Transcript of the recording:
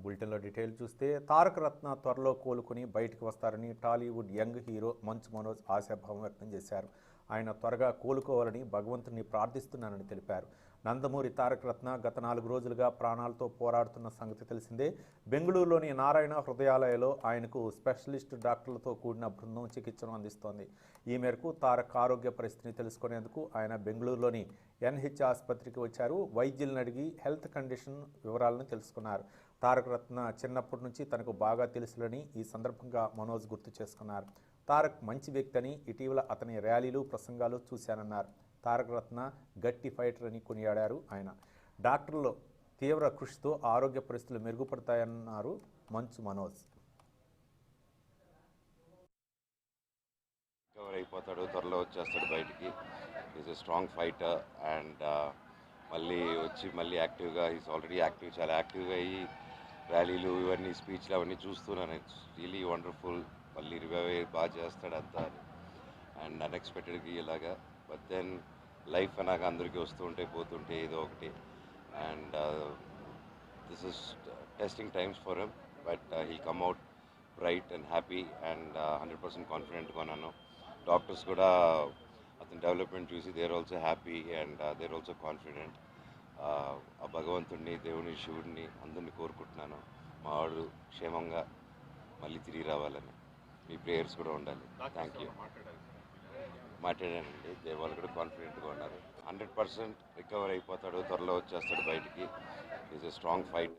బులెటిన్లో డీటెయిల్ చూస్తే తారక రత్న త్వరలో కోలుకుని బయటకు వస్తారని టాలీవుడ్ యంగ్ హీరో మంచు మనోజ్ ఆశాభావం వ్యక్తం చేశారు. ఆయన త్వరగా కోలుకోవాలని భగవంతుని ప్రార్థిస్తున్నానని తెలిపారు. నందమూరి తారక రత్న గత 4 రోజులుగా ప్రాణాలతో పోరాడుతున్న సంగతి తెలిసిందే. బెంగళూరులోని నారాయణ హృదయాలయలో ఆయనకు స్పెషలిస్ట్ డాక్టర్లతో కూడిన బృందం చికిత్సను అందిస్తోంది. ఈ మేరకు తారక్ ఆరోగ్య పరిస్థితిని తెలుసుకునేందుకు ఆయన బెంగళూరులోని ఎన్హెచ్ ఆసుపత్రికి వచ్చారు. వైద్యులను అడిగి హెల్త్ కండిషన్ వివరాలను తెలుసుకున్నారు. తారక రత్న చిన్నప్పటి నుంచి తనకు బాగా తెలుసులని ఈ సందర్భంగా మనోజ్ గుర్తు చేసుకున్నారు. తారక్ మంచి వ్యక్తి అని, ఇటీవల అతని ర్యాలీలు ప్రసంగాలు చూశానన్నారు. తారక రత్న గట్టి ఫైటర్ అని కొనియాడారు ఆయన. డాక్టర్లు తీవ్ర కృషితో ఆరోగ్య పరిస్థితులు మెరుగుపడతాయన్నారు మంచు మనోజ్. కవర్ అయిపోతాడు, త్వరలో వచ్చేస్తాడు బయటికి. Is a strong fighter and మళ్ళీ యాక్టివ్గా, ఈజ్ ఆల్రెడీ యాక్టివ్, చాలా యాక్టివ్గా అయ్యి ర్యాలీలు ఇవన్నీ స్పీచ్లు అవన్నీ చూస్తున్నాను. It's really wonderful. మళ్ళీ రివైవ్ బాగా చేస్తాడు అంతా అండ్ అన్ఎక్స్పెక్టెడ్గా ఇలాగా. బట్ దెన్ లైఫ్ అన్నాక అందరికీ వస్తూ ఉంటే పోతుంటే ఏదో ఒకటి. And this is testing times for him, but he come out bright and happy and 100% కాన్ఫిడెంట్గా ఉన్నాను. డాక్టర్స్ కూడా అతని డెవలప్మెంట్ చూసి they are also happy and they are also confident. ఆ భగవంతుడిని, దేవుని, శివుడిని అందరినీ కోరుకుంటున్నాను మావాడు క్షేమంగా మళ్ళీ తిరిగి రావాలని. మీ ప్రేయర్స్ కూడా ఉండాలి. Thank you. మాట్లాడానండి, వాళ్ళు కూడా కాన్ఫిడెంట్గా ఉన్నారు. 100% రికవర్ అయిపోతాడు, త్వరలో వచ్చేస్తాడు బయటికి. Is a strong fight.